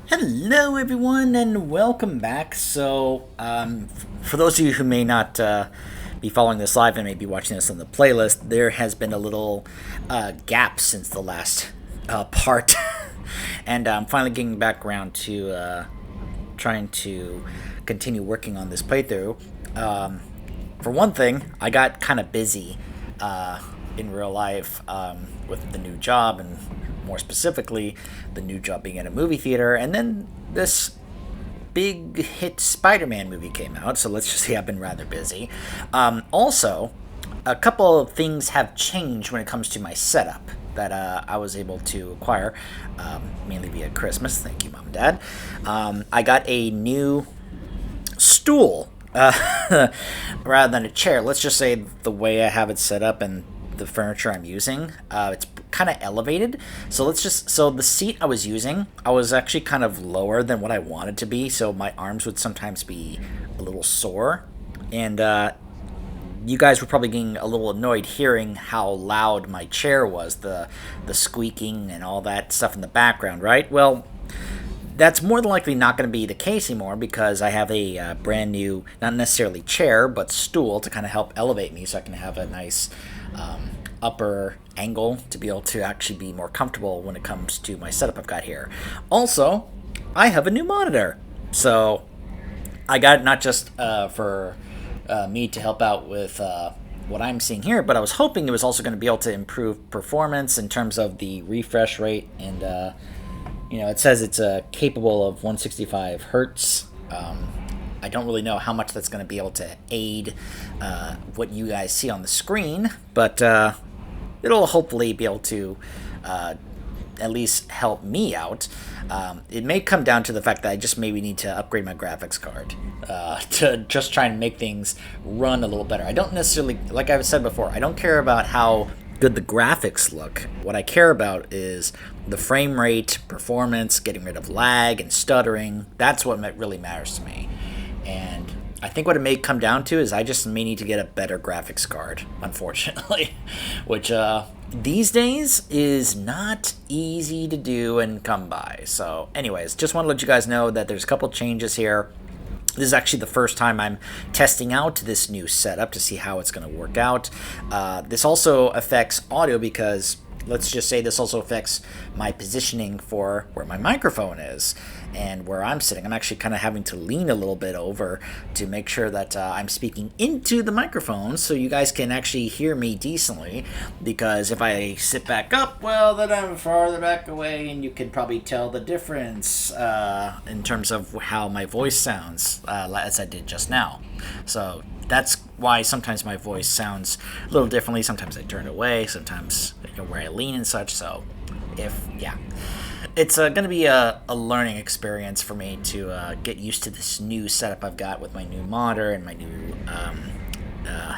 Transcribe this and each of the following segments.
Hello, everyone, and welcome back. For those of you who may not be following this live and may be watching this on the playlist, there has been a little gap since the last part, and I'm finally getting back around to trying to continue working on this playthrough. For one thing, I got kind of busy in real life with the new job, and more specifically, the new job being at a movie theater. And then this big hit Spider-Man movie came out, so let's just say I've been rather busy. Also, a couple of things have changed when it comes to my setup that I was able to acquire, mainly via Christmas. Thank you, Mom and Dad. I got a new stool rather than a chair. Let's just say the way I have it set up and the furniture I'm using, it's kind of elevated. So the seat I was using, I was actually kind of lower than what I wanted to be. So my arms would sometimes be a little sore, and you guys were probably getting a little annoyed hearing how loud my chair was, the squeaking and all that stuff in the background, right? Well, that's more than likely not going to be the case anymore because I have a brand new, not necessarily chair, but stool to kind of help elevate me so I can have a nice upper angle to be able to actually be more comfortable when it comes to my setup I've got here. Also, I have a new monitor. So I got it not just for me to help out with what I'm seeing here, but I was hoping it was also going to be able to improve performance in terms of the refresh rate and it says it's capable of 165 hertz. I don't really know how much that's going to be able to aid what you guys see on the screen, but it'll hopefully be able to at least help me out. It may come down to the fact that I just maybe need to upgrade my graphics card to just try and make things run a little better. I don't necessarily, like I've said before, I don't care about how good the graphics look. What I care about is the frame rate, performance, getting rid of lag and stuttering. That's what really matters to me. And I think what it may come down to is I just may need to get a better graphics card, unfortunately, which these days is not easy to do and come by. So anyways, just want to let you guys know that there's a couple changes here. This is actually the first time I'm testing out this new setup to see how it's going to work out. This also affects audio because let's just say this also affects my positioning for where my microphone is and where I'm sitting. I'm actually kind of having to lean a little bit over to make sure that I'm speaking into the microphone so you guys can actually hear me decently, because if I sit back up, well, then I'm farther back away and you can probably tell the difference in terms of how my voice sounds as I did just now. So that's why sometimes my voice sounds a little differently. Sometimes I turn away, sometimes where I lean and such. So it's going to be a learning experience for me to get used to this new setup I've got with my new monitor and my new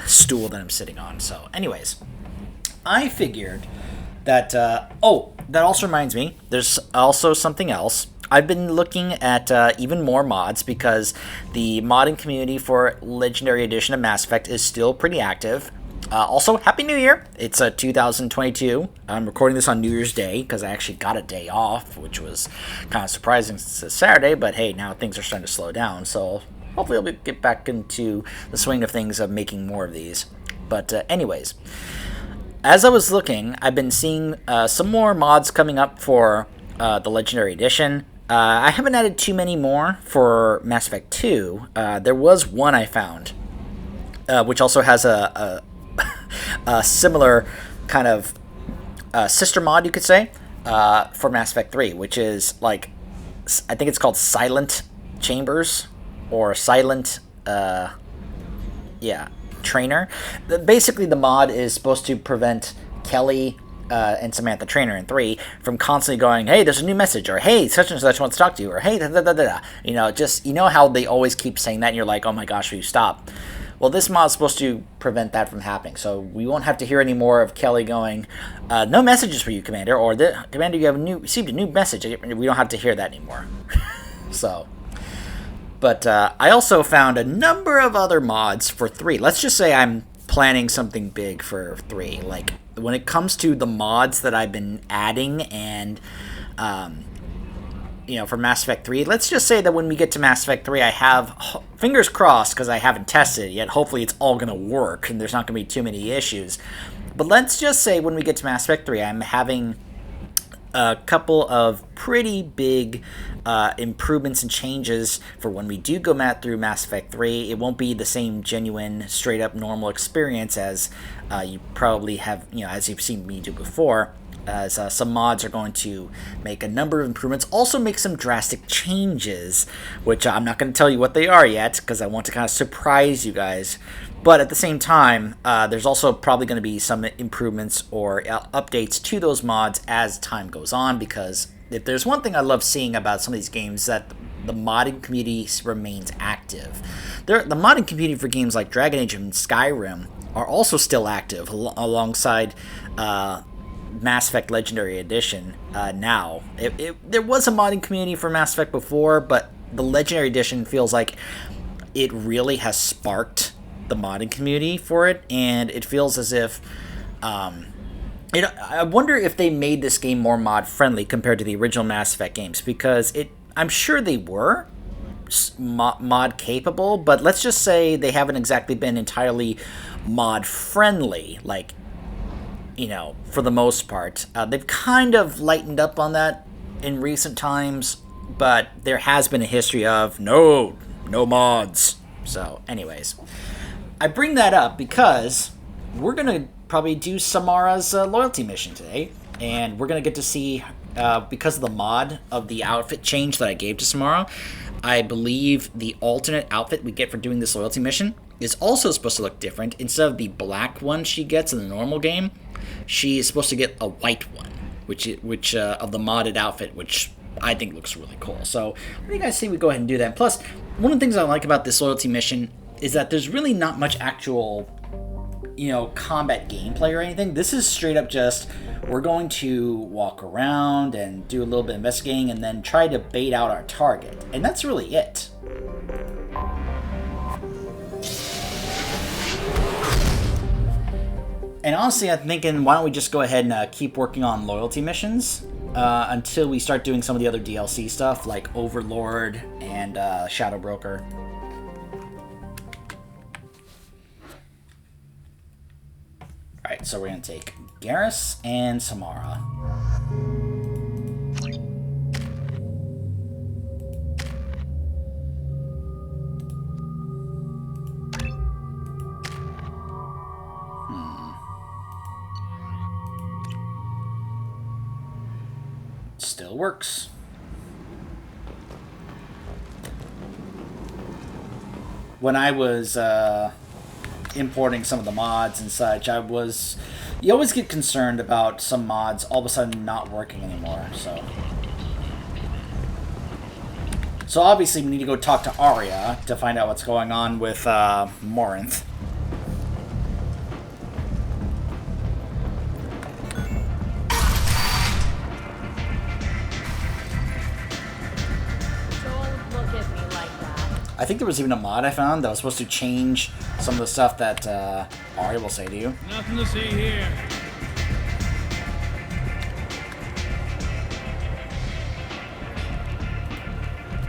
stool that I'm sitting on. So anyways, I figured that that also reminds me, there's also something else. I've been looking at even more mods because the modding community for Legendary Edition of Mass Effect is still pretty active. Also, Happy New Year! It's 2022. I'm recording this on New Year's Day because I actually got a day off, which was kind of surprising since it's Saturday, but hey, now things are starting to slow down, so hopefully I'll get back into the swing of things of making more of these. But anyways, as I was looking, I've been seeing some more mods coming up for the Legendary Edition. I haven't added too many more for Mass Effect 2. There was one I found, which also has a similar kind of sister mod, you could say, for Mass Effect 3, which is like, I think it's called Silent Chambers or Silent, Trainer. Basically, the mod is supposed to prevent Kelly and Samantha Trainer in 3 from constantly going, hey, there's a new message, or hey, such and such wants to talk to you, or hey, da da da da. You know how they always keep saying that, and you're like, oh my gosh, will you stop? Well, this mod is supposed to prevent that from happening, so we won't have to hear any more of Kelly going, no messages for you, Commander, or Commander, you have received a new message. We don't have to hear that anymore. But I also found a number of other mods for 3. Let's just say I'm planning something big for 3. Like, when it comes to the mods that I've been adding and for Mass Effect 3. Let's just say that when we get to Mass Effect 3, I have, fingers crossed, because I haven't tested it yet, hopefully it's all going to work, and there's not going to be too many issues. But let's just say when we get to Mass Effect 3, I'm having a couple of pretty big improvements and changes for when we do go through Mass Effect 3. It won't be the same genuine, straight-up normal experience as you probably have, as you've seen me do before, as some mods are going to make a number of improvements, also make some drastic changes, which I'm not going to tell you what they are yet, because I want to kind of surprise you guys. But at the same time, there's also probably going to be some improvements or updates to those mods as time goes on, because if there's one thing I love seeing about some of these games, that the modding community remains active. The modding community for games like Dragon Age and Skyrim are also still active, alongside Mass Effect Legendary Edition now. There was a modding community for Mass Effect before, but the Legendary Edition feels like it really has sparked the modding community for it, and it feels as if I wonder if they made this game more mod friendly compared to the original Mass Effect games, because I'm sure they were mod capable, but let's just say they haven't exactly been entirely mod friendly, like, for the most part. They've kind of lightened up on that in recent times, but there has been a history of no mods. So anyways, I bring that up because we're going to probably do Samara's loyalty mission today, and we're going to get to see, because of the mod of the outfit change that I gave to Samara, I believe the alternate outfit we get for doing this loyalty mission is also supposed to look different. Instead of the black one she gets in the normal game, she is supposed to get a white one, which of the modded outfit, which I think looks really cool. So what do you guys say we go ahead and do that? Plus, one of the things I like about this loyalty mission is that there's really not much actual, combat gameplay or anything. This is straight up just, we're going to walk around and do a little bit of investigating and then try to bait out our target. And that's really it. And honestly, I'm thinking, why don't we just go ahead and keep working on loyalty missions until we start doing some of the other DLC stuff, like Overlord and Shadow Broker. Alright, so we're going to take Garrus and Samara. Still works. When I was importing some of the mods and such, you always get concerned about some mods all of a sudden not working anymore, so obviously we need to go talk to Arya to find out what's going on with Morinth. I think there was even a mod I found that was supposed to change some of the stuff that Arya will say to you. Nothing to see here.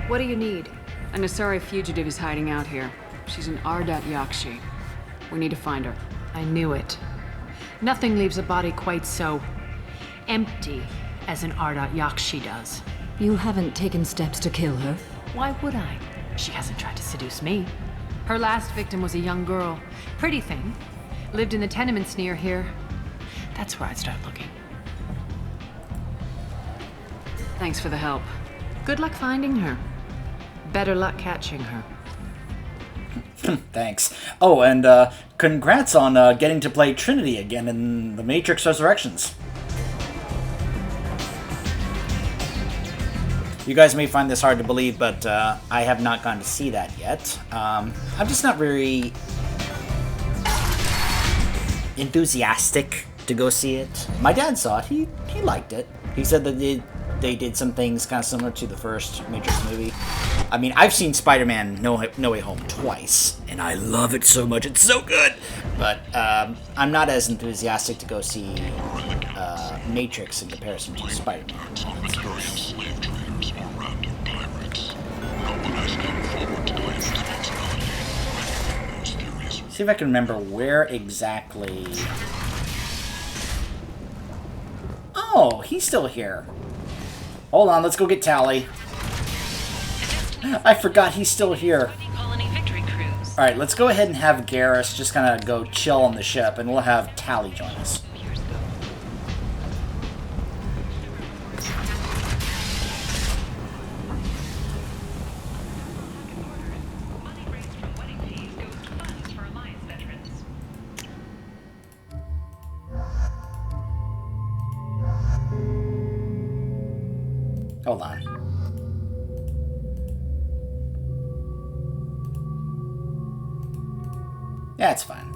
What do you need? An Asari fugitive is hiding out here. She's an Ardat Yakshi. We need to find her. I knew it. Nothing leaves a body quite so empty as an Ardat Yakshi does. You haven't taken steps to kill her? Why would I? She hasn't tried to seduce me. Her last victim was a young girl. Pretty thing. Lived in the tenements near here. That's where I'd start looking. Thanks for the help. Good luck finding her. Better luck catching her. Thanks. Oh, and congrats on getting to play Trinity again in the Matrix Resurrections. You guys may find this hard to believe, but I have not gotten to see that yet. I'm just not very enthusiastic to go see it. My dad saw it. He liked it. He said that they did some things kind of similar to the first Matrix movie. I mean, I've seen Spider-Man No Way Home twice, and I love it so much. It's so good! But I'm not as enthusiastic to go see Matrix in comparison to Spider-Man. See if I can remember where exactly... Oh, he's still here. Hold on, let's go get Tally. I forgot he's still here. Alright, let's go ahead and have Garrus just kind of go chill on the ship, and we'll have Tally join us. Hold on. Yeah, it's fine.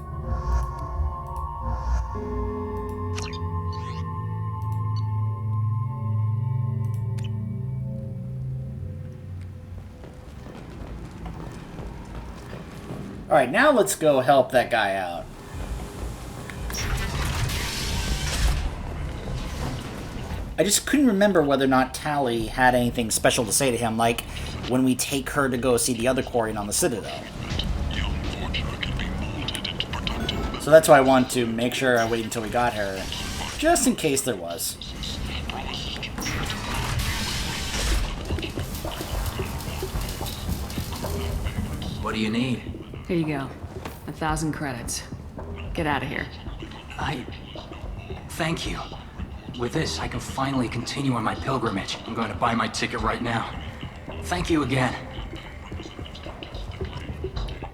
Alright, now let's go help that guy out. I just couldn't remember whether or not Tally had anything special to say to him, like when we take her to go see the other Quarian on the Citadel. So that's why I want to make sure I wait until we got her, just in case there was. What do you need? Here you go. 1,000 credits. Get out of here. Thank you. With this, I can finally continue on my pilgrimage. I'm going to buy my ticket right now. Thank you again.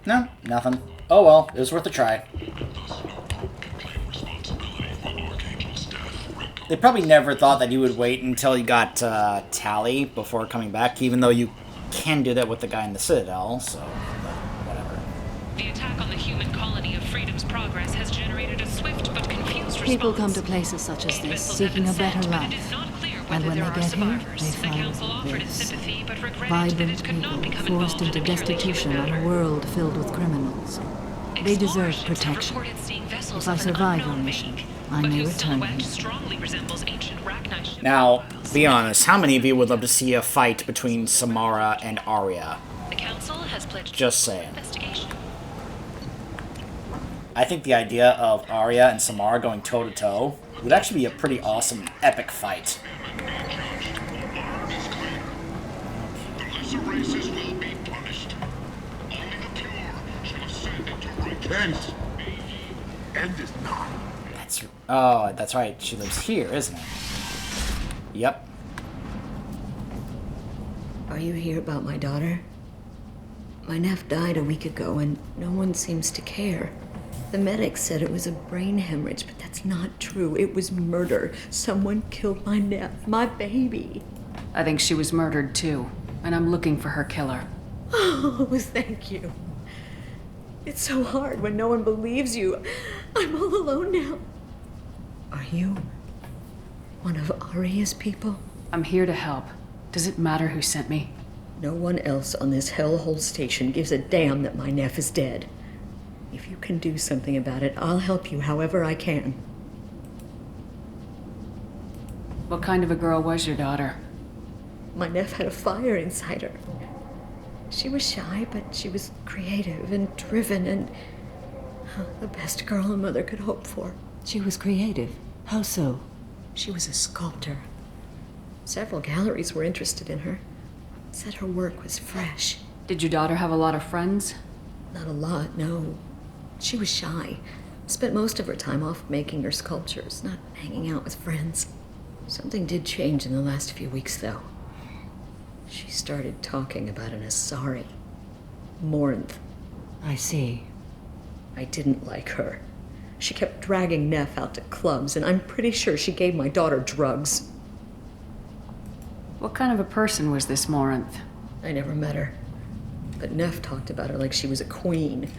No, nothing. Oh well, it was worth a try. They probably never thought that you would wait until you got Tally before coming back, even though you can do that with the guy in the Citadel, so whatever. The attack on the human colony of Freedom's Progress has generated a swift but confused response. People come to places such as this seeking a better life. And when they get here, they find this. Vibrant people forced into destitution on a world filled with criminals. They deserve protection. If I survive your mission, I may return here. Now, be honest, how many of you would love to see a fight between Samara and Arya? Just saying. I think the idea of Arya and Samara going toe-to-toe would actually be a pretty awesome, epic fight. That's right. She lives here, isn't it? Yep. Are you here about my daughter? My nephew died a week ago, and no one seems to care. The medics said it was a brain hemorrhage, but that's not true. It was murder. Someone killed my nephew, my baby. I think she was murdered too, and I'm looking for her killer. Oh, thank you. It's so hard when no one believes you. I'm all alone now. Are you one of Arya's people? I'm here to help. Does it matter who sent me? No one else on this hellhole station gives a damn that my nephew is dead. If you can do something about it, I'll help you however I can. What kind of a girl was your daughter? My nephew had a fire inside her. She was shy, but she was creative and driven and the best girl a mother could hope for. She was creative. How so? She was a sculptor. Several galleries were interested in her. Said her work was fresh. Did your daughter have a lot of friends? Not a lot, no. She was shy. Spent most of her time off making her sculptures, not hanging out with friends. Something did change in the last few weeks, though. She started talking about an Asari. Morinth. I see. I didn't like her. She kept dragging Neff out to clubs, and I'm pretty sure she gave my daughter drugs. What kind of a person was this Morinth? I never met her. But Neff talked about her like she was a queen.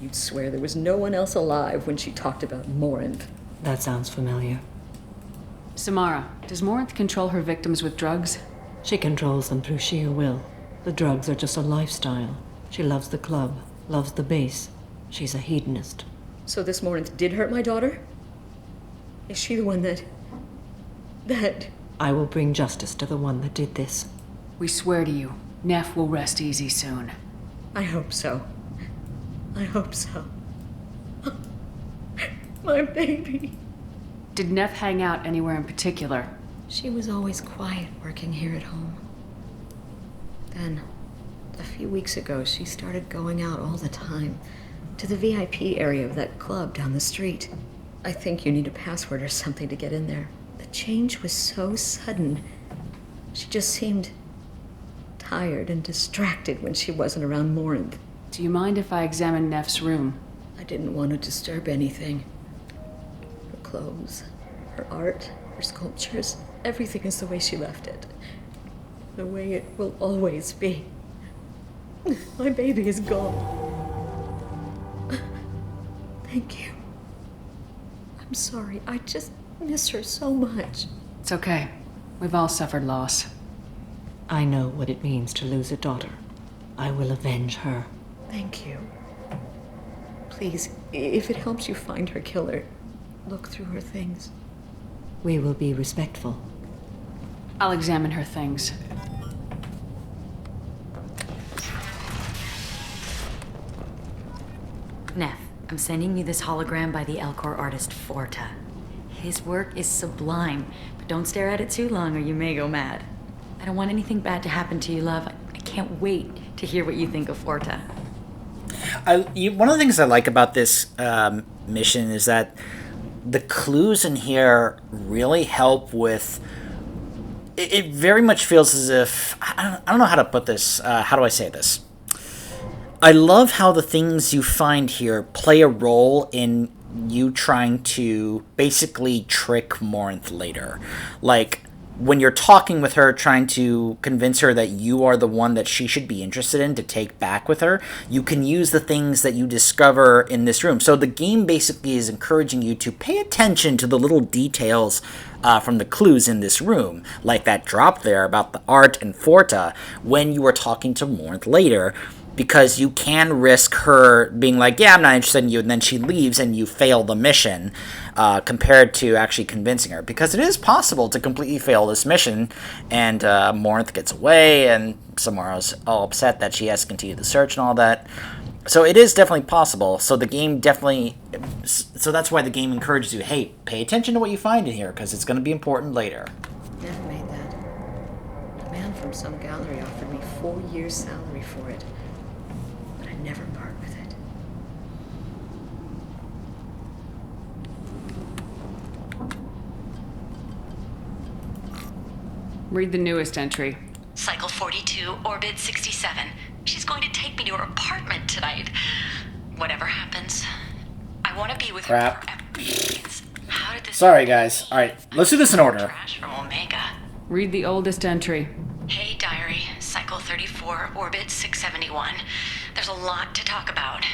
You'd swear there was no one else alive when she talked about Morinth. That sounds familiar. Samara, does Morinth control her victims with drugs? She controls them through sheer will. The drugs are just a lifestyle. She loves the club, loves the base. She's a hedonist. So this Morinth did hurt my daughter? Is she the one that... I will bring justice to the one that did this. We swear to you, Neff will rest easy soon. I hope so. I hope so. My baby. Did Neff hang out anywhere in particular? She was always quiet working here at home. Then, a few weeks ago, she started going out all the time to the VIP area of that club down the street. I think you need a password or something to get in there. The change was so sudden. She just seemed tired and distracted when she wasn't around Morinth. Do you mind if I examine Neff's room? I didn't want to disturb anything. Her clothes, her art, her sculptures, everything is the way she left it. The way it will always be. My baby is gone. Thank you. I'm sorry, I just miss her so much. It's okay. We've all suffered loss. I know what it means to lose a daughter. I will avenge her. Thank you. Please, if it helps you find her killer, look through her things. We will be respectful. I'll examine her things. Neff, I'm sending you this hologram by the Elcor artist Forta. His work is sublime, but don't stare at it too long or you may go mad. I don't want anything bad to happen to you, love. I can't wait to hear what you think of Forta. One of the things I like about this mission is that the clues in here really help with... It very much feels as if... I don't know how to put this. How do I say this? I love how the things you find here play a role in you trying to basically trick Morinth later. Like, when you're talking with her, trying to convince her that you are the one that she should be interested in to take back with her, you can use the things that you discover in this room. So the game basically is encouraging you to pay attention to the little details from the clues in this room, like that drop there about the art and Forta when you are talking to Morinth later, because you can risk her being like, yeah, I'm not interested in you, and then she leaves and you fail the mission, compared to actually convincing her. Because it is possible to completely fail this mission, and Morinth gets away, and Samara's all upset that she has to continue the search and all that. So it is definitely possible. So the game definitely... So that's why the game encourages you, hey, pay attention to what you find in here, because it's going to be important later. Never made that. A man from some gallery offered me 4 years' salary for it. But I'd never part with it. Read the newest entry. Cycle 42, Orbit 67. She's going to take me to her apartment tonight. Whatever happens, I want to be with her forever. How did this... Sorry, guys. Alright, let's do this in order. Trash from Omega. Read the oldest entry. Hey, diary. Cycle 34, Orbit 671. There's a lot to talk about.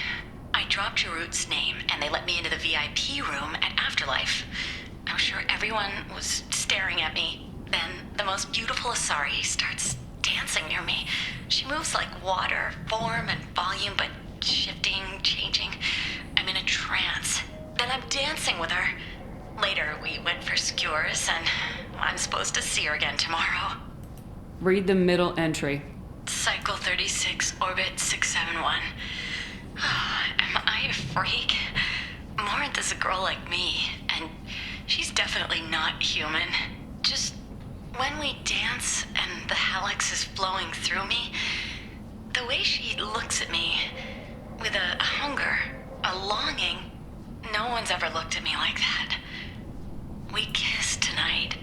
I dropped Jarut's name, and they let me into the VIP room at Afterlife. I'm sure everyone was staring at me. Then the most beautiful Asari starts dancing near me. She moves like water, form and volume, but shifting, changing. I'm in a trance. Then I'm dancing with her. Later, we went for skewers, and I'm supposed to see her again tomorrow. Read the middle entry. Cycle 36, Orbit 671. Am I a freak? Morinth is a girl like me, and she's definitely not human. Just when we dance and the hallex is flowing through me, the way she looks at me with a hunger, a longing, no one's ever looked at me like that. We kissed tonight.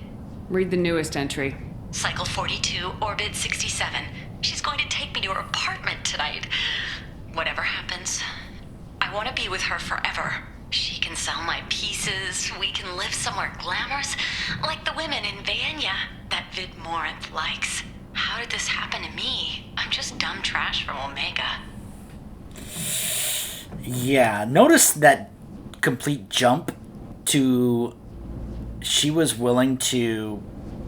Read the newest entry. Cycle 42, Orbit 67. She's going to take me to her apartment tonight. Whatever happens, I want to be with her forever. She can sell my pieces. We can live somewhere glamorous, like the women in Vanya that Vid Morinth likes. How did this happen to me? I'm just dumb trash from Omega. Yeah, notice that complete jump to... She was willing to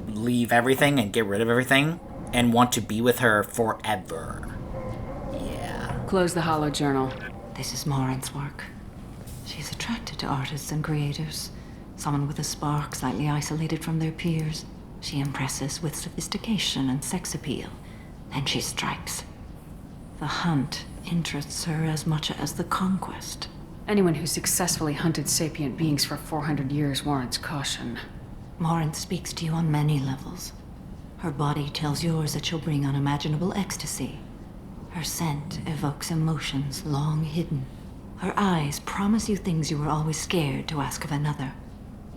leave everything and get rid of everything and want to be with her forever. Yeah. Close the hollow journal. This is Morinth's work. She's attracted to artists and creators. Someone with a spark, slightly isolated from their peers. She impresses with sophistication and sex appeal. Then she strikes. The hunt interests her as much as the conquest. Anyone who successfully hunted sapient beings for 400 years warrants caution. Morinth speaks to you on many levels. Her body tells yours that she'll bring unimaginable ecstasy. Her scent evokes emotions long hidden. Her eyes promise you things you were always scared to ask of another.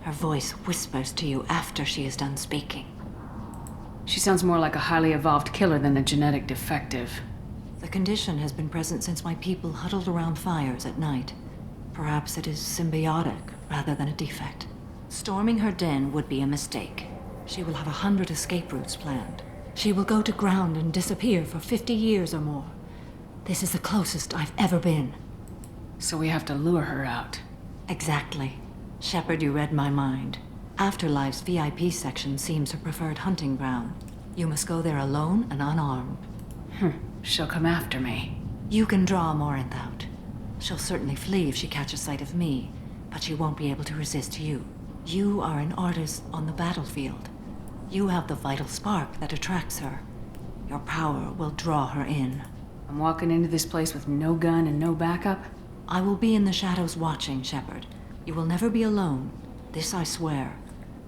Her voice whispers to you after she is done speaking. She sounds more like a highly evolved killer than a genetic defective. The condition has been present since my people huddled around fires at night. Perhaps it is symbiotic rather than a defect. Storming her den would be a mistake. She will have 100 escape routes planned. She will go to ground and disappear for 50 years or more. This is the closest I've ever been. So we have to lure her out. Exactly. Shepard, you read my mind. Afterlife's VIP section seems her preferred hunting ground. You must go there alone and unarmed. She'll come after me. You can draw Morinth out. She'll certainly flee if she catches sight of me, but she won't be able to resist you. You are an artist on the battlefield. You have the vital spark that attracts her. Your power will draw her in. I'm walking into this place with no gun and no backup? I will be in the shadows watching, Shepard. You will never be alone. This I swear.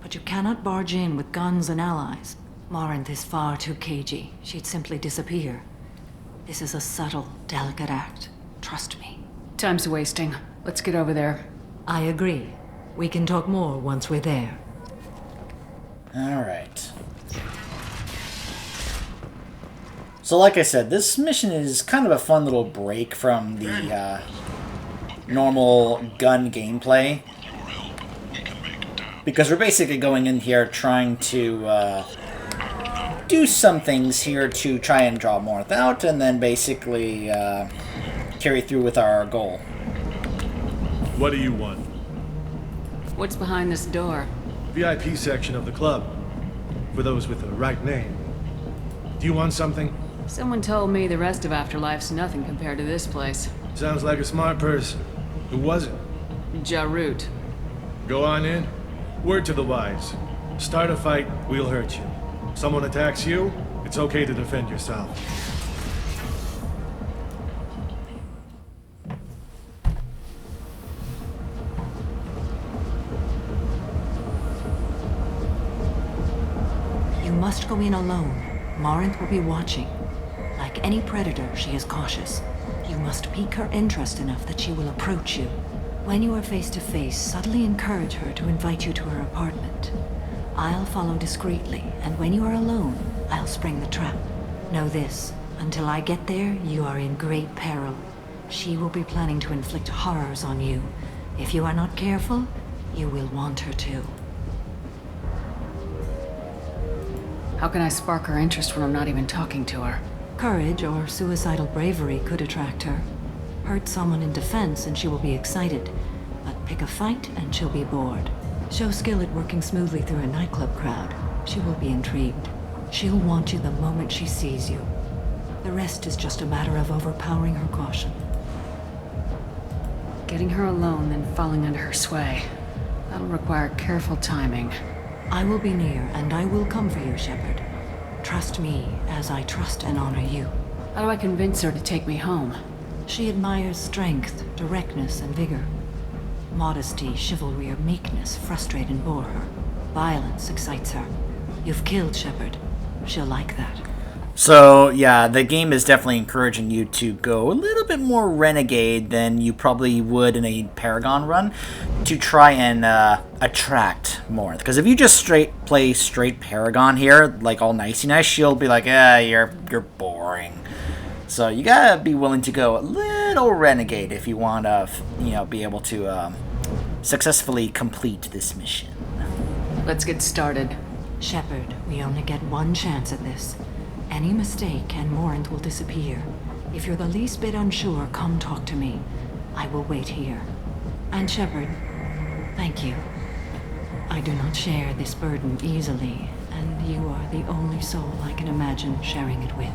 But you cannot barge in with guns and allies. Morinth is far too cagey. She'd simply disappear. This is a subtle, delicate act. Trust me. Time's wasting. Let's get over there. I agree. We can talk more once we're there. Alright. So like I said, this mission is kind of a fun little break from the normal gun gameplay. Because we're basically going in here trying to do some things here to try and draw Morinth out, and then basically carry through with our goal. What do you want? What's behind this door? VIP section of the club. For those with the right name. Do you want something? Someone told me the rest of Afterlife's nothing compared to this place. Sounds like a smart person. Who was it? Jarut. Go on in. Word to the wise. Start a fight, we'll hurt you. Someone attacks you, it's okay to defend yourself. You must go in alone. Morinth will be watching. Like any predator, she is cautious. You must pique her interest enough that she will approach you. When you are face to face, subtly encourage her to invite you to her apartment. I'll follow discreetly, and when you are alone, I'll spring the trap. Know this, until I get there, you are in great peril. She will be planning to inflict horrors on you. If you are not careful, you will want her to. How can I spark her interest when I'm not even talking to her? Courage or suicidal bravery could attract her. Hurt someone in defense and she will be excited, but pick a fight and she'll be bored. Show skill at working smoothly through a nightclub crowd. She will be intrigued. She'll want you the moment she sees you. The rest is just a matter of overpowering her caution. Getting her alone, then falling under her sway. That'll require careful timing. I will be near, and I will come for you, Shepard. Trust me, as I trust and honor you. How do I convince her to take me home? She admires strength, directness, and vigor. Modesty, chivalry, or meekness frustrate and bore her. Violence excites her. You've killed Shepard. She'll like that. So, yeah, the game is definitely encouraging you to go a little bit more renegade than you probably would in a Paragon run to try and attract Morinth. Because if you just play straight Paragon here, like all nicey nice, she'll be like, you're boring. So you gotta be willing to go a little renegade if you want to, be able to successfully complete this mission. Let's get started. Shepard, we only get one chance at this. Any mistake and Morinth will disappear. If you're the least bit unsure, come talk to me. I will wait here. And Shepard, thank you. I do not share this burden easily, and you are the only soul I can imagine sharing it with.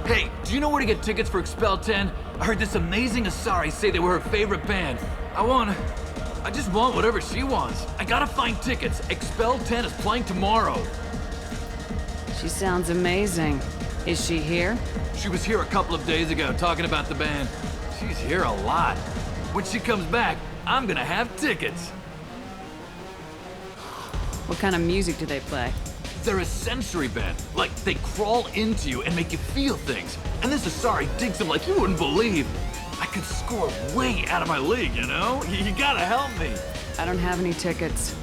Hey, do you know where to get tickets for Expel 10? I heard this amazing Asari say they were her favorite band. I wanna... I just want whatever she wants. I gotta find tickets. Expel 10 is playing tomorrow. She sounds amazing. Is she here? She was here a couple of days ago talking about the band. She's here a lot. When she comes back, I'm gonna have tickets. What kind of music do they play? They're a sensory band. Like, they crawl into you and make you feel things. And this Asari digs them like you wouldn't believe. I could score way out of my league, you know? You gotta help me. I don't have any tickets.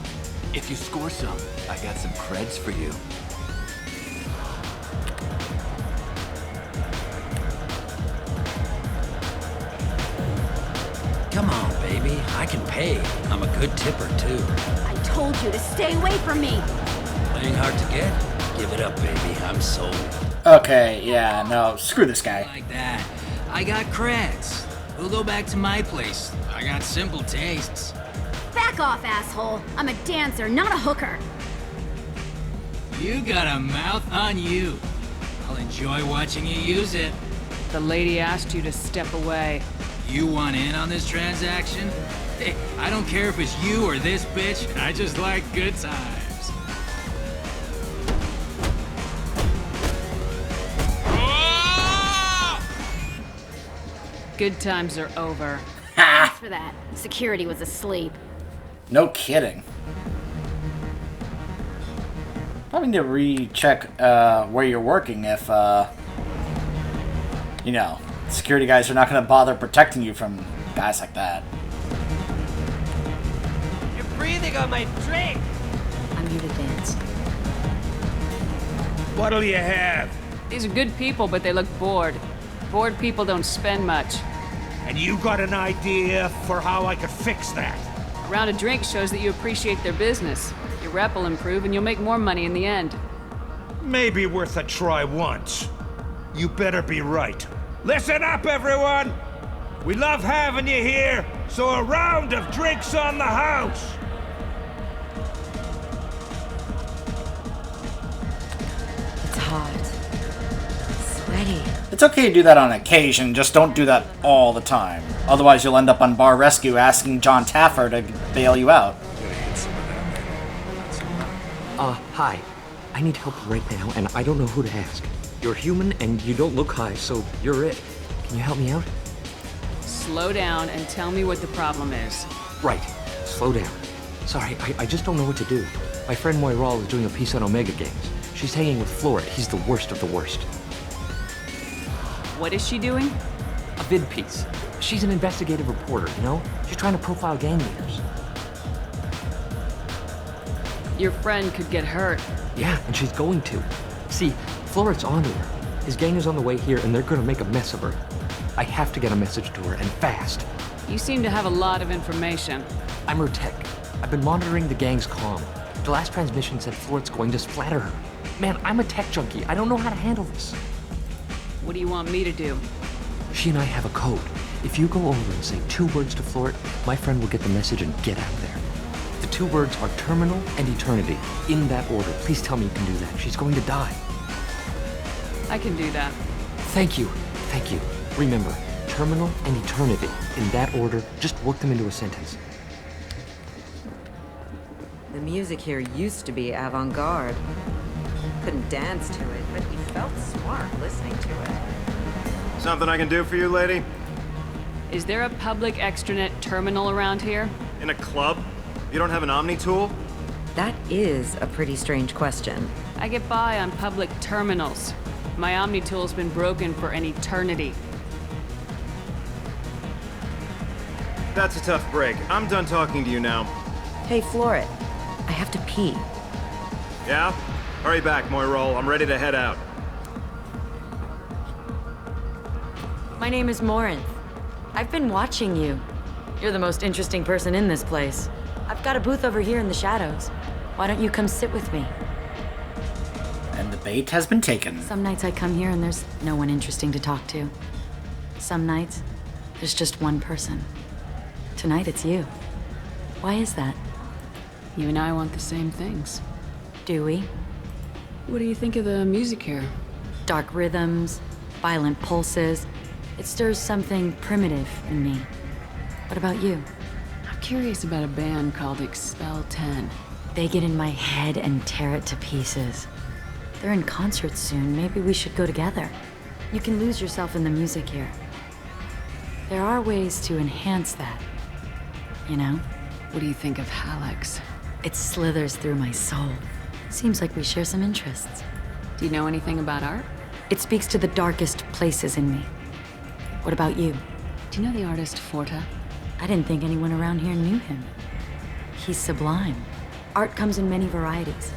If you score some, I got some creds for you. Come on, baby. I can pay. I'm a good tipper, too. I told you to stay away from me. Playing hard to get? Give it up, baby. I'm sold. Okay, yeah, no, screw this guy. Like that. I got creds. We'll go back to my place. I got simple tastes. Back off, asshole. I'm a dancer, not a hooker. You got a mouth on you. I'll enjoy watching you use it. The lady asked you to step away. You want in on this transaction? Hey, I don't care if it's you or this bitch. I just like good times. Good times are over. Thanks for that. Security was asleep. No kidding. Probably need to recheck where you're working if, you know, security guys are not going to bother protecting you from guys like that. You're breathing on my drink! I'm here to dance. What'll you have? These are good people, but they look bored. Bored people don't spend much. And you got an idea for how I could fix that? A round of drinks shows that you appreciate their business. Your rep will improve and you'll make more money in the end. Maybe worth a try once. You better be right. Listen up, everyone! We love having you here, so a round of drinks on the house! It's hot. Sweaty. It's okay to do that on occasion, just don't do that all the time. Otherwise you'll end up on Bar Rescue asking John Taffer to bail you out. Hi. I need help right now, and I don't know who to ask. You're human, and you don't look high, so you're it. Can you help me out? Slow down and tell me what the problem is. Right. Slow down. Sorry, I just don't know what to do. My friend Morinth is doing a piece on Omega Games. She's hanging with Floret. He's the worst of the worst. What is she doing? A vid piece. She's an investigative reporter, you know? She's trying to profile gang leaders. Your friend could get hurt. Yeah, and she's going to. See, Floret's onto her. His gang is on the way here, and they're gonna make a mess of her. I have to get a message to her, and fast. You seem to have a lot of information. I'm her tech. I've been monitoring the gang's comm. The last transmission said Floret's going to splatter her. Man, I'm a tech junkie. I don't know how to handle this. What do you want me to do? She and I have a code. If you go over and say 2 words to Floret, my friend will get the message and get out of there. The 2 words are terminal and eternity. In that order. Please tell me you can do that. She's going to die. I can do that. Thank you. Thank you. Remember, terminal and eternity. In that order, just work them into a sentence. The music here used to be avant-garde. Couldn't dance to it, but he felt smart listening to it. Something I can do for you, lady? Is there a public extranet terminal around here? In a club? You don't have an Omni tool? That is a pretty strange question. I get by on public terminals. My Omni tool's been broken for an eternity. That's a tough break. I'm done talking to you now. Hey, Floret. I have to pee. Yeah? Hurry back, Morinth. I'm ready to head out. My name is Morinth. I've been watching you. You're the most interesting person in this place. I've got a booth over here in the shadows. Why don't you come sit with me? And the bait has been taken. Some nights I come here and there's no one interesting to talk to. Some nights, there's just one person. Tonight it's you. Why is that? You and I want the same things. Do we? What do you think of the music here? Dark rhythms, violent pulses. It stirs something primitive in me. What about you? curious about a band called Expel 10. They get in my head and tear it to pieces. They're in concert soon. Maybe we should go together. You can lose yourself in the music here. There are ways to enhance that, you know? What do you think of Hallex? It slithers through my soul. Seems like we share some interests. Do you know anything about art? It speaks to the darkest places in me. What about you? Do you know the artist Forta? I didn't think anyone around here knew him. He's sublime. Art comes in many varieties.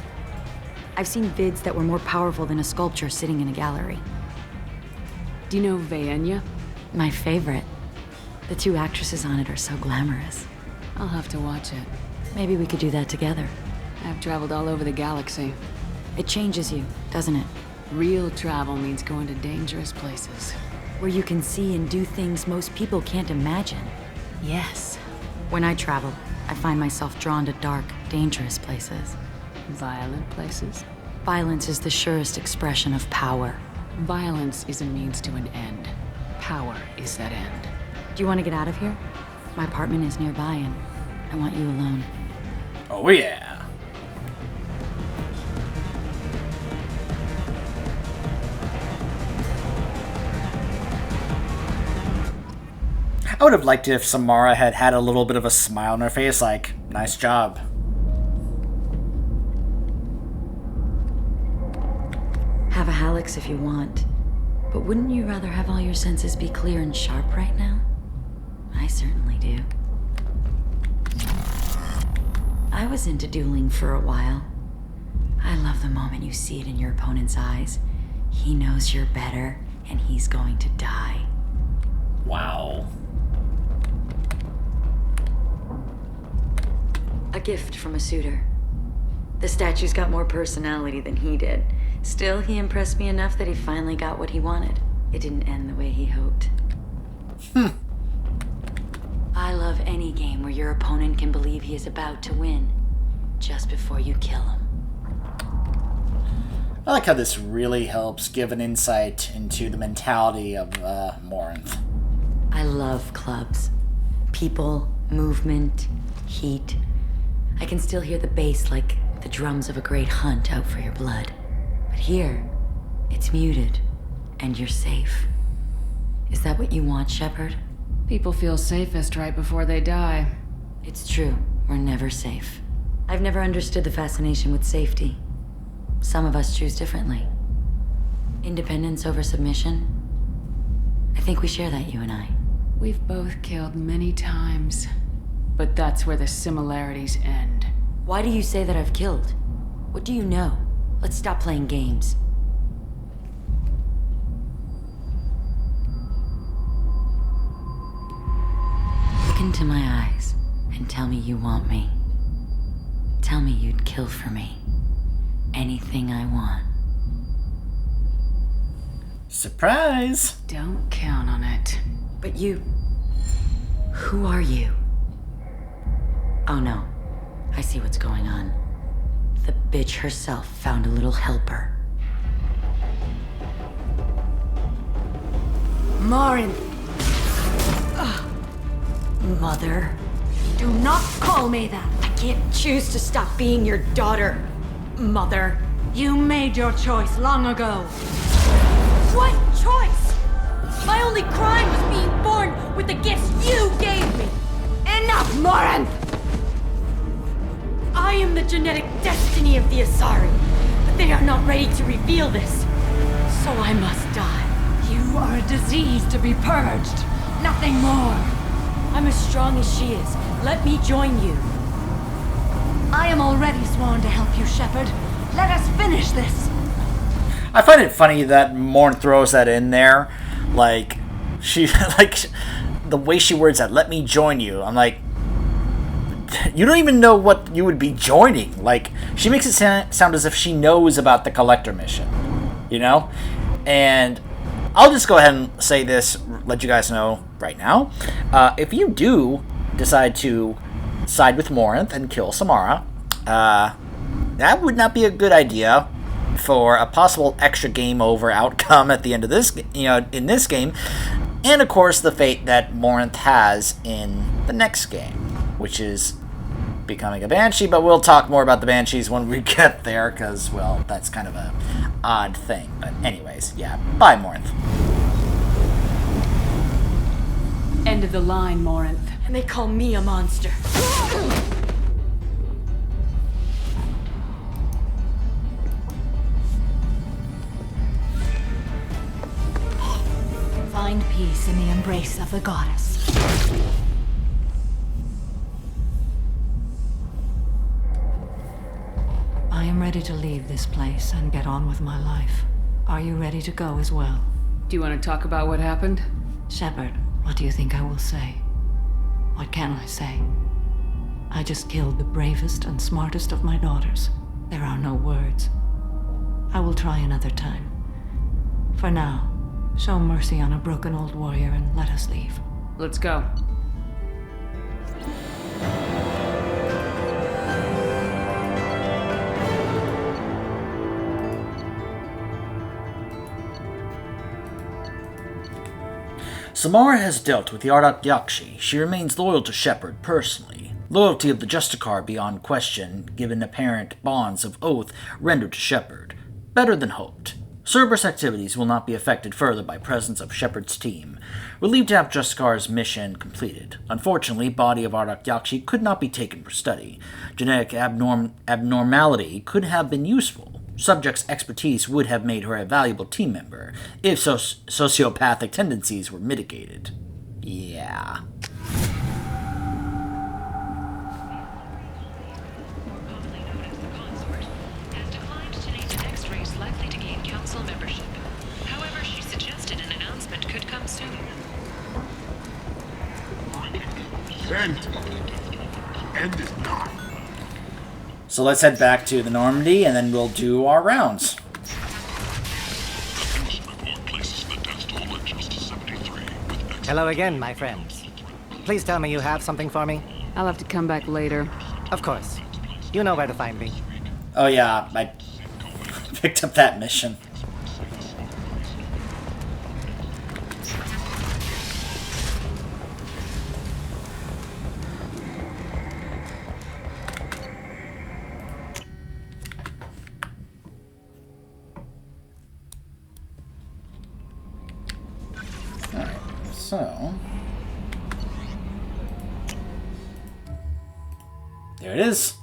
I've seen vids that were more powerful than a sculpture sitting in a gallery. Do you know Vaenya? My favorite. The two actresses on it are so glamorous. I'll have to watch it. Maybe we could do that together. I've traveled all over the galaxy. It changes you, doesn't it? Real travel means going to dangerous places. Where you can see and do things most people can't imagine. Yes. When I travel, I find myself drawn to dark, dangerous places. Violent places? Violence is the surest expression of power. Violence is a means to an end. Power is that end. Do you want to get out of here? My apartment is nearby and I want you alone. Oh yeah. I would have liked it if Samara had had a little bit of a smile on her face, like, nice job. Have a Hallex if you want, but wouldn't you rather have all your senses be clear and sharp right now? I certainly do. I was into dueling for a while. I love the moment you see it in your opponent's eyes. He knows you're better, and he's going to die. Wow. A gift from a suitor. The statue's got more personality than he did. Still, he impressed me enough that he finally got what he wanted. It didn't end the way he hoped. I love any game where your opponent can believe he is about to win, just before you kill him. I like how this really helps give an insight into the mentality of Morinth. I love clubs. People, movement, heat. I can still hear the bass like the drums of a great hunt out for your blood. But here, it's muted, and you're safe. Is that what you want, Shepard? People feel safest right before they die. It's true. We're never safe. I've never understood the fascination with safety. Some of us choose differently. Independence over submission. I think we share that, you and I. We've both killed many times. But that's where the similarities end. Why do you say that I've killed? What do you know? Let's stop playing games. Look into my eyes and tell me you want me. Tell me you'd kill for me. Anything I want. Surprise! Don't count on it. But you... Who are you? Oh no. I see what's going on. The bitch herself found a little helper. Morinth! Mother. Do not call me that! I can't choose to stop being your daughter, Mother. You made your choice long ago. What choice? My only crime was being born with the gifts you gave me! Enough, Morinth! I am the genetic destiny of the Asari, but they are not ready to reveal this. So I must die. You are a disease to be purged. Nothing more. I'm as strong as she is. Let me join you. I am already sworn to help you, Shepard. Let us finish this. I find it funny that Morn throws that in there. Like, she, like, the way she words that, let me join you. I'm like, you don't even know what you would be joining. Like, she makes it sound as if she knows about the Collector mission, you know? And I'll just go ahead and say this, let you guys know right now. If you do decide to side with Morinth and kill Samara, that would not be a good idea for a possible extra game over outcome at the end of this, in this game, and of course the fate that Morinth has in the next game. which is becoming a banshee, but we'll talk more about the banshees when we get there, because, well, that's kind of a odd thing. But anyways, yeah, bye, Morinth. End of the line, Morinth. And they call me a monster. Find peace in the embrace of the goddess. I am ready to leave this place and get on with my life. Are you ready to go as well? Do you want to talk about what happened? Shepard, what do you think I will say? What can I say? I just killed the bravest and smartest of my daughters. There are no words. I will try another time. For now, show mercy on a broken old warrior and let us leave. Let's go. Samara has dealt with the Ardat Yakshi. She remains loyal to Shepard personally. Loyalty of the Justicar beyond question, given apparent bonds of oath rendered to Shepard. Better than hoped. Cerberus activities will not be affected further by presence of Shepard's team. Relieved to have Justicar's mission completed. Unfortunately, body of Ardat Yakshi could not be taken for study. Genetic abnormality could have been useful. Subject's expertise would have made her a valuable team member, if sociopathic tendencies were mitigated. Yeah. End is not. So let's head back to the Normandy, and then we'll do our rounds. Hello again, my friends. Please tell me you have something for me. I'll have to come back later. Of course. You know where to find me. Oh yeah, I picked up that mission. So, there it is.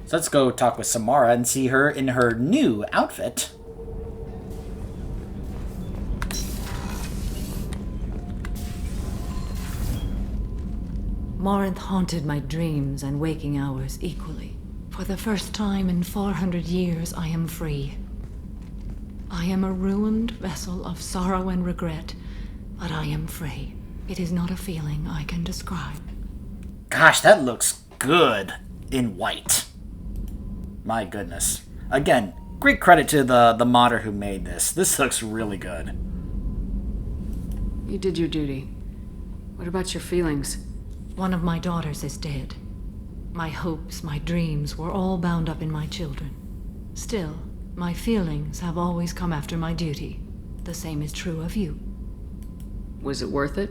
So let's go talk with Samara and see her in her new outfit. Morinth haunted my dreams and waking hours equally. For the first time in 400 years, I am free. I am a ruined vessel of sorrow and regret, but I am free. It is not a feeling I can describe. Gosh, that looks good in white. My goodness. Again, great credit to the modder who made this. This looks really good. You did your duty. What about your feelings? One of my daughters is dead. My hopes, my dreams were all bound up in my children. Still, my feelings have always come after my duty. The same is true of you. Was it worth it?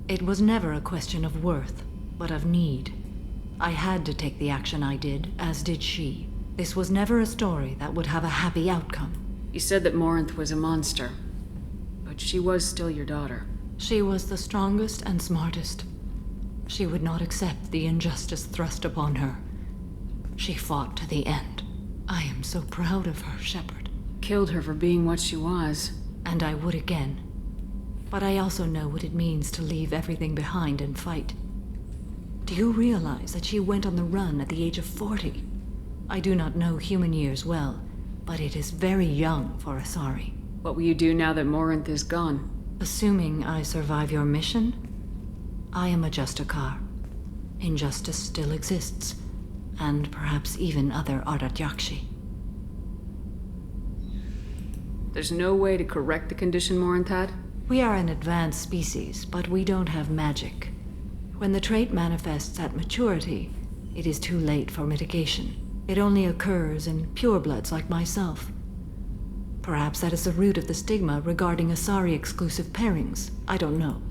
It was never a question of worth, but of need. I had to take the action I did, as did she. This was never a story that would have a happy outcome. You said that Morinth was a monster, but she was still your daughter. She was the strongest and smartest. She would not accept the injustice thrust upon her. She fought to the end. I am so proud of her, Shepard. Killed her for being what she was. And I would again. But I also know what it means to leave everything behind and fight. Do you realize that she went on the run at the age of 40? I do not know human years well, but it is very young for Asari. What will you do now that Morinth is gone? Assuming I survive your mission, I am a Justicar. Injustice still exists, and perhaps even other Ardat Yakshi. There's no way to correct the condition Morinth had? We are an advanced species, but we don't have magic. When the trait manifests at maturity, it is too late for mitigation. It only occurs in purebloods like myself. Perhaps that is the root of the stigma regarding Asari-exclusive pairings. I don't know.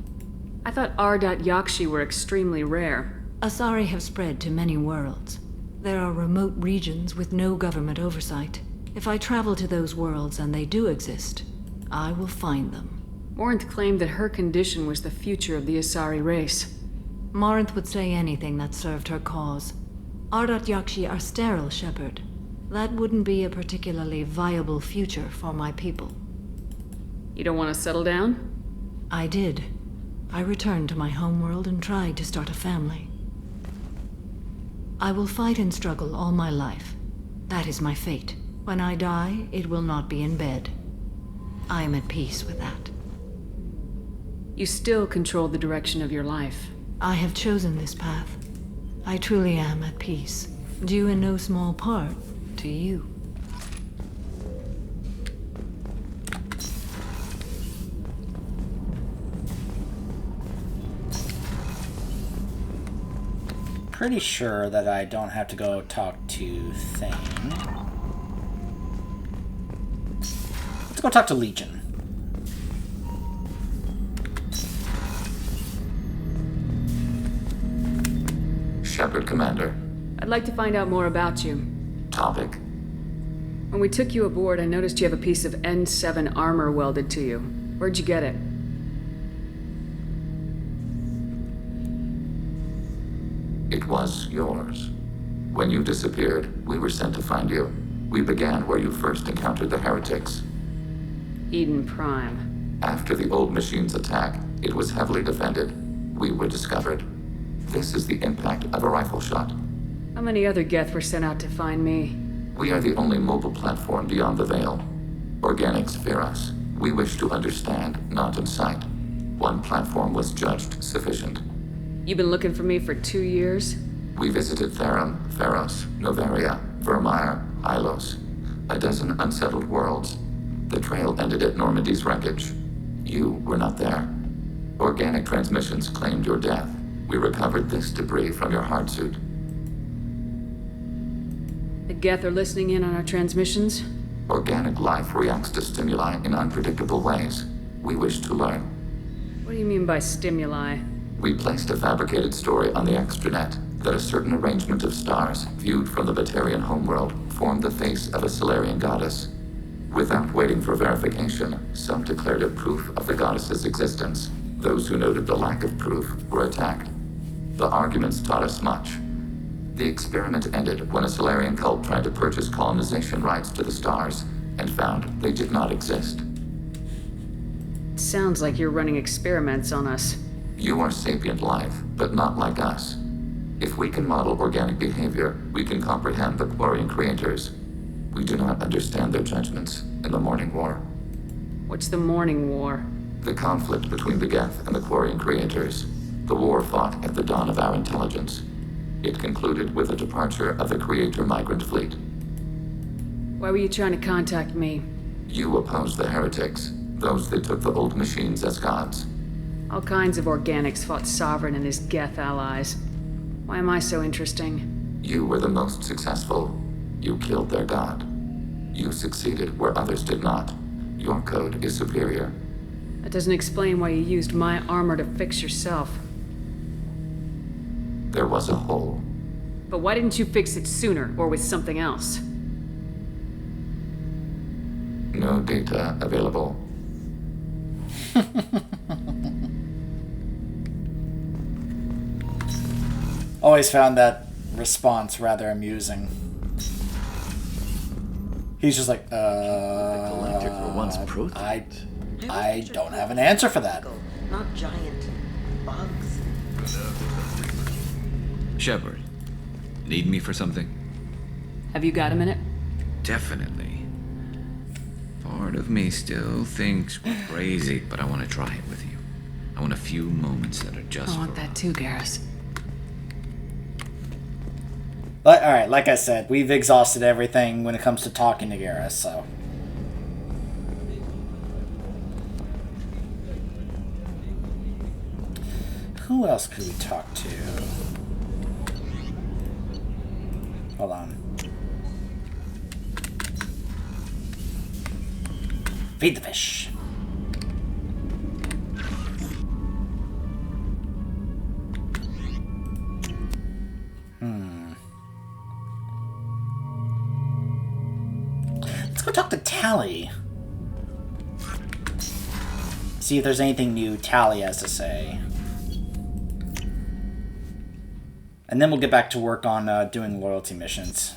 I thought R.Yakshi were extremely rare. Asari have spread to many worlds. There are remote regions with no government oversight. If I travel to those worlds and they do exist, I will find them. Morinth claimed that her condition was the future of the Asari race. Morinth would say anything that served her cause. Yakshi are sterile, Shepard. That wouldn't be a particularly viable future for my people. You don't want to settle down? I did. I returned to my homeworld and tried to start a family. I will fight and struggle all my life. That is my fate. When I die, it will not be in bed. I am at peace with that. You still control the direction of your life. I have chosen this path. I truly am at peace, due in no small part to you. Pretty sure that I don't have to go talk to Thane. Let's go talk to Legion. Shepard, Commander. I'd like to find out more about you. Topic. When we took you aboard, I noticed you have a piece of N7 armor welded to you. Where'd you get it? It was yours. When you disappeared, we were sent to find you. We began where you first encountered the heretics. Eden Prime. After the old machine's attack, it was heavily defended. We were discovered. This is the impact of a rifle shot. How many other Geth were sent out to find me? We are the only mobile platform beyond the Veil. Organics fear us. We wish to understand, not incite. One platform was judged sufficient. You've been looking for me for 2 years? We visited Therum, Theros, Novaria, Vermeer, Ilos. A dozen unsettled worlds. The trail ended at Normandy's wreckage. You were not there. Organic transmissions claimed your death. We recovered this debris from your hard suit. The Geth are listening in on our transmissions? Organic life reacts to stimuli in unpredictable ways. We wish to learn. What do you mean by stimuli? We placed a fabricated story on the extranet that a certain arrangement of stars, viewed from the Batarian homeworld, formed the face of a Solarian goddess. Without waiting for verification, some declared it proof of the goddess's existence. Those who noted the lack of proof were attacked. The arguments taught us much. The experiment ended when a Solarian cult tried to purchase colonization rights to the stars and found they did not exist. Sounds like you're running experiments on us. You are sapient life, but not like us. If we can model organic behavior, we can comprehend the Quarian creators. We do not understand their judgments in the Morning War. What's the Morning War? The conflict between the Geth and the Quarian creators. The war fought at the dawn of our intelligence. It concluded with the departure of the Creator migrant fleet. Why were you trying to contact me? You opposed the heretics, those that took the old machines as gods. All kinds of organics fought Sovereign and his Geth allies. Why am I so interesting? You were the most successful. You killed their god. You succeeded where others did not. Your code is superior. That doesn't explain why you used my armor to fix yourself. There was a hole. But why didn't you fix it sooner, or with something else? No data available. Always found that response rather amusing. He's just like, The collector for once I don't have an answer for that. Not giant bugs. Shepard, need me for something? Have you got a minute? Definitely. Part of me still thinks we're crazy, but I want to try it with you. I want a few moments that are just I want that too, Garrus. Alright, like I said, we've exhausted everything when it comes to talking to Garrus, so... Who else could we talk to? Hold on. Feed the fish. Let's go talk to Tally. See if there's anything new Tally has to say. And then we'll get back to work on doing loyalty missions.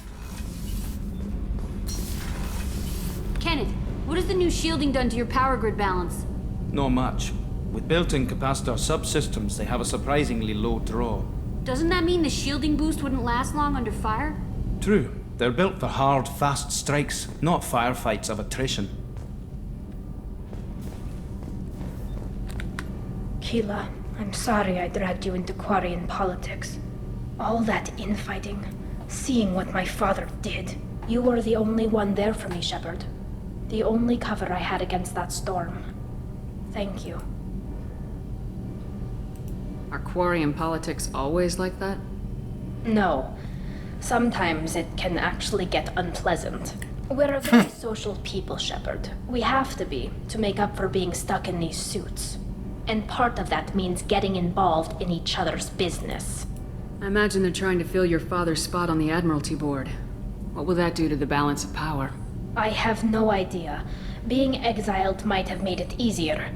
Kenneth, what has the new shielding done to your power grid balance? Not much. With built-in capacitor subsystems, they have a surprisingly low draw. Doesn't that mean the shielding boost wouldn't last long under fire? True. They're built for hard, fast strikes, not firefights of attrition. Keela, I'm sorry I dragged you into Quarian politics. All that infighting, seeing what my father did. You were the only one there for me, Shepard. The only cover I had against that storm. Thank you. Are Quarian politics always like that? No. Sometimes it can actually get unpleasant. We're a very social people, Shepard. We have to be, to make up for being stuck in these suits. And part of that means getting involved in each other's business. I imagine they're trying to fill your father's spot on the Admiralty Board. What will that do to the balance of power? I have no idea. Being exiled might have made it easier.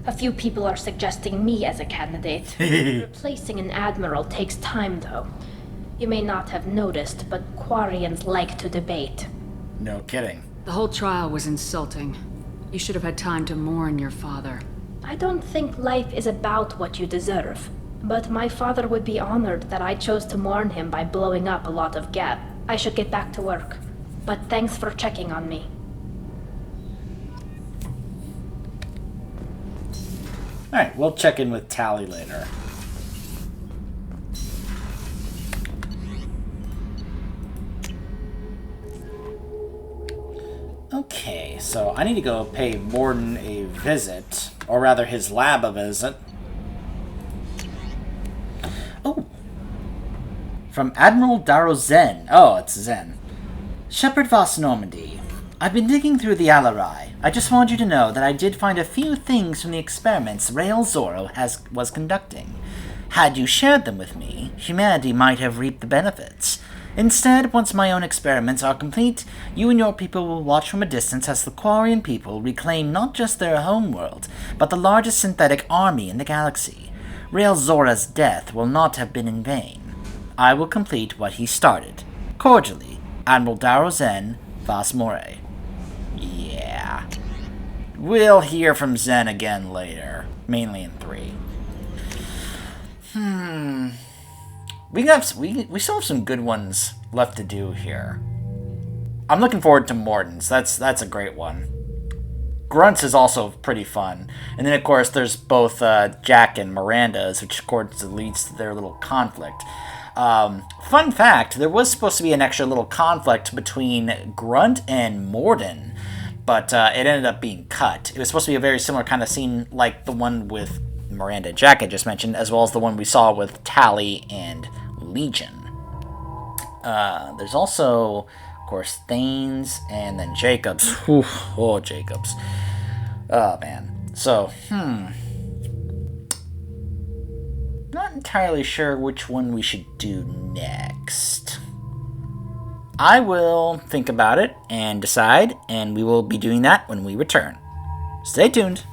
A few people are suggesting me as a candidate. Replacing an admiral takes time, though. You may not have noticed, but Quarians like to debate. No kidding. The whole trial was insulting. You should have had time to mourn your father. I don't think life is about what you deserve. But my father would be honored that I chose to mourn him by blowing up a lot of Gap. I should get back to work. But thanks for checking on me. Alright, we'll check in with Tally later. Okay, so I need to go pay Morden a visit. Or rather, his lab a visit. Oh! From Admiral Darrow Zen. Oh, it's Zen. Shepard Voss Normandy. I've been digging through the Alarai. I just want you to know that I did find a few things from the experiments Rael Zorro was conducting. Had you shared them with me, humanity might have reaped the benefits. Instead, once my own experiments are complete, you and your people will watch from a distance as the Quarian people reclaim not just their homeworld, but the largest synthetic army in the galaxy. Rael Zorro's death will not have been in vain. I will complete what he started. Cordially, Admiral Darrow Zen, Voss Moray. Yeah. We'll hear from Zen again later. Mainly in 3. We still have some good ones left to do here. I'm looking forward to Morden's. That's a great one. Grunts is also pretty fun. And then, of course, there's both Jack and Miranda's, which, of course, leads to their little conflict. Fun fact, there was supposed to be an extra little conflict between Grunt and Morden, but it ended up being cut. It was supposed to be a very similar kind of scene like the one with Miranda and Jack I just mentioned, as well as the one we saw with Tally and Legion. There's also, of course, Thanes and then Jacobs. Whew, oh, Jacobs. Oh, man. So, not entirely sure which one we should do next. I will think about it and decide, and we will be doing that when we return. Stay tuned.